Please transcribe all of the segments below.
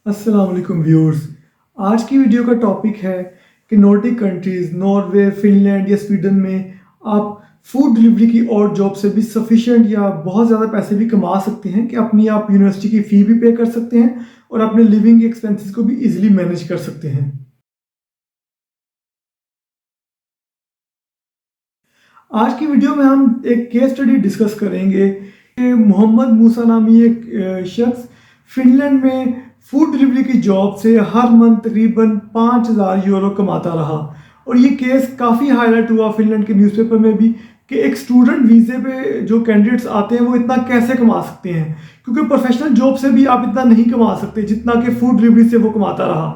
अस्सलाम वालेकुम व्यूअर्स। आज की वीडियो का टॉपिक है कि नॉर्डिक कंट्रीज़ नॉर्वे, फिनलैंड या स्वीडन में आप फूड डिलीवरी की और जॉब से भी सफिशिएंट या बहुत ज़्यादा पैसे भी कमा सकते हैं कि अपनी आप यूनिवर्सिटी की फ़ी भी पे कर सकते हैं और अपने लिविंग के एक्सपेंसेस को भी इजीली मैनेज कर सकते हैं। आज की वीडियो में हम एक केस स्टडी डिस्कस करेंगे कि मोहम्मद मूसा नामी एक शख्स फिनलैंड में फूड डिलीवरी की जॉब से हर मंथ तकरीबन 5,000 यूरो कमाता रहा। और ये केस काफ़ी हाईलाइट हुआ फिनलैंड के न्यूज़पेपर में भी कि एक स्टूडेंट वीज़े पे जो कैंडिडेट्स आते हैं वो इतना कैसे कमा सकते हैं, क्योंकि प्रोफेशनल जॉब से भी आप इतना नहीं कमा सकते जितना कि फूड डिलीवरी से वो कमाता रहा।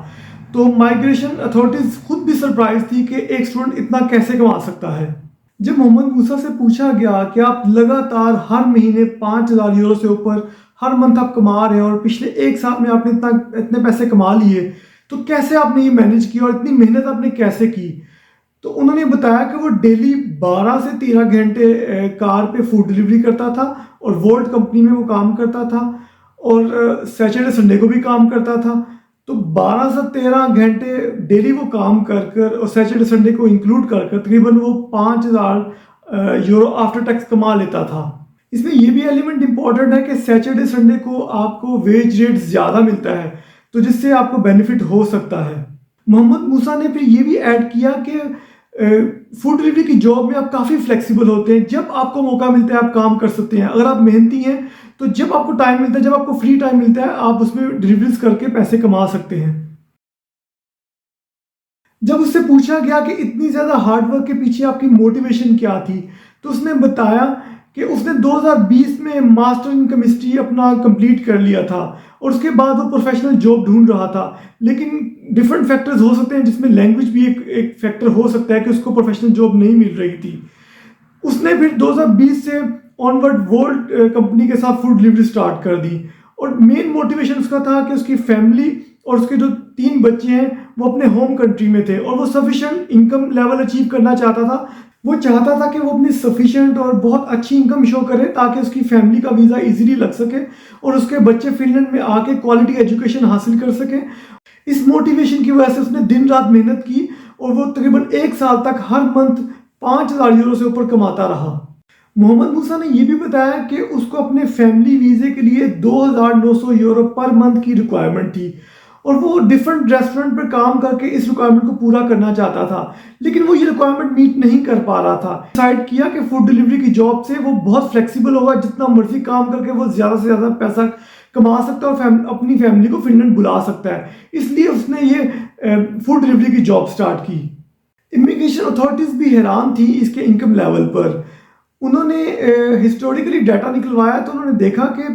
तो माइग्रेशन अथॉरिटीज़ खुद भी सरप्राइज थी कि एक स्टूडेंट इतना कैसे कमा सकता है। जब मोहम्मद मूसा से पूछा गया कि आप लगातार हर महीने 5,000 यूरो से ऊपर हर मंथ आप कमा रहे हैं और पिछले एक साल में आपने इतने पैसे कमा लिए, तो कैसे आपने ये मैनेज किया और इतनी मेहनत आपने कैसे की। तो उन्होंने बताया कि वो डेली 12 से 13 घंटे कार पे फूड डिलीवरी करता था और वोल्ट कंपनी में वो काम करता था और सैटरडे संडे को भी काम करता था। तो 12 से 13 घंटे डेली वो काम कर कर और सैटरडे संडे को इंक्लूड कर कर तकरीबन वो 5,000 यूरो आफ्टर टैक्स कमा लेता था। इसमें ये भी एलिमेंट इंपॉर्टेंट है कि सैटरडे संडे को आपको वेज रेट ज़्यादा मिलता है, तो जिससे आपको बेनिफिट हो सकता है। मोहम्मद मूसा ने फिर ये भी ऐड किया कि फूड डिलीवरी की जॉब में आप काफ़ी फ्लेक्सिबल होते हैं, जब आपको मौका मिलता है आप काम कर सकते हैं। अगर आप मेहनती हैं तो जब आपको टाइम मिलता है, जब आपको फ्री टाइम मिलता है, आप उसमें डिलीवरीज करके पैसे कमा सकते हैं। जब उससे पूछा गया कि इतनी ज़्यादा हार्डवर्क के पीछे आपकी मोटिवेशन क्या थी, तो उसने बताया कि उसने 2020 में मास्टर इन केमिस्ट्री अपना कंप्लीट कर लिया था और उसके बाद वो प्रोफेशनल जॉब ढूंढ रहा था। लेकिन डिफरेंट फैक्टर्स हो सकते हैं, जिसमें लैंग्वेज भी एक फैक्टर हो सकता है कि उसको प्रोफेशनल जॉब नहीं मिल रही थी। उसने फिर 2020 से ऑनवर्ड वोल्ट कंपनी के साथ फूड डिलीवरी स्टार्ट कर दी और मेन मोटिवेशन उसका था कि उसकी फैमिली और उसके जो 3 बच्चे हैं वो अपने होम कंट्री में थे और वो सफिशिएंट इनकम लेवल अचीव करना चाहता था। वो चाहता था कि वो अपनी सफिशिएंट और बहुत अच्छी इनकम शो करे ताकि उसकी फैमिली का वीज़ा इजीली लग सके और उसके बच्चे फिनलैंड में आके क्वालिटी एजुकेशन हासिल कर सके। इस मोटिवेशन की वजह से उसने दिन रात मेहनत की और वो तकरीबन 1 साल तक हर मंथ 5,000 यूरो से ऊपर कमाता रहा। मोहम्मद मूसा ने यह भी बताया कि उसको अपने फैमिली वीज़े के लिए 2,900 यूरो पर मंथ की रिक्वायरमेंट थी और वो डिफरेंट रेस्टोरेंट पर काम करके इस रिक्वायरमेंट को पूरा करना चाहता था, लेकिन वो ये रिक्वायरमेंट मीट नहीं कर पा रहा था। डिसाइड किया कि फूड डिलीवरी की जॉब से वो बहुत फ्लेक्सिबल होगा, जितना मर्जी काम करके वो ज़्यादा से ज़्यादा पैसा कमा सकता है और अपनी फैमिली को फिनलैंड बुला सकता है। इसलिए उसने ये फूड डिलीवरी की जॉब स्टार्ट की। इमिग्रेशन अथॉरिटीज़ भी हैरान थी इसके इनकम लेवल पर। उन्होंने हिस्टोरिकली डाटा निकलवाया तो उन्होंने देखा कि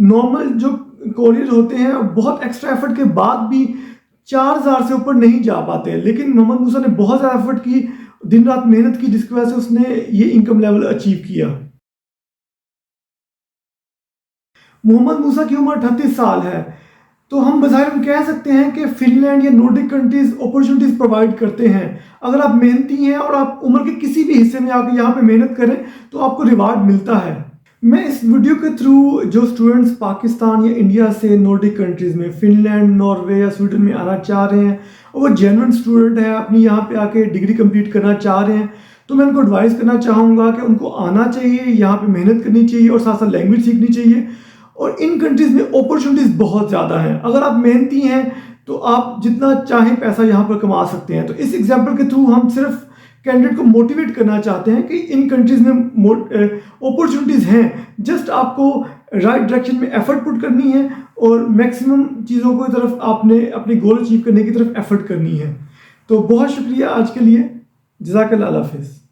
नॉर्मल जो कोरियर होते हैं बहुत एक्स्ट्रा एफर्ट के बाद भी 4,000 से ऊपर नहीं जा पाते, लेकिन मोहम्मद मूसा ने बहुत ज़्यादा एफर्ट की, दिन रात मेहनत की, जिसकी वजह से उसने ये इनकम लेवल अचीव किया। मोहम्मद मूसा की उम्र 38 साल है, तो हम बज़ाहिर कह सकते हैं कि फिनलैंड या नॉर्डिक कंट्रीज़ अपॉर्चुनिटीज़ प्रोवाइड करते हैं। अगर आप मेहनती हैं और आप उम्र के किसी भी हिस्से में आकर यहाँ पे मेहनत करें तो आपको रिवार्ड मिलता है। मैं इस वीडियो के थ्रू जो स्टूडेंट्स पाकिस्तान या इंडिया से नॉर्डिक कंट्रीज़ में फिनलैंड, नॉर्वे या स्वीडन में आना चाह रहे हैं और वो जेन्युइन स्टूडेंट हैं, अपनी यहाँ पे आके डिग्री कंप्लीट करना चाह रहे हैं, तो मैं उनको एडवाइस करना चाहूँगा कि उनको आना चाहिए, यहाँ पे मेहनत करनी चाहिए और साथ साथ लैंग्वेज सीखनी चाहिए। और इन कंट्रीज़ में अपॉर्चुनिटीज़ बहुत ज़्यादा हैं। अगर आप मेहनती हैं तो आप जितना चाहें पैसा यहाँ पर कमा सकते हैं। तो इस एग्जाम्पल के थ्रू हम सिर्फ कैंडिडेट को मोटिवेट करना चाहते हैं कि इन कंट्रीज़ में अपॉर्चुनिटीज़ हैं, जस्ट आपको राइट डायरेक्शन में एफर्ट पुट करनी है और मैक्सिमम चीज़ों की तरफ आपने अपने गोल अचीव करने की तरफ एफर्ट करनी है। तो बहुत शुक्रिया आज के लिए। जज़ाकल्लाह, अल्लाह हाफ़िज़।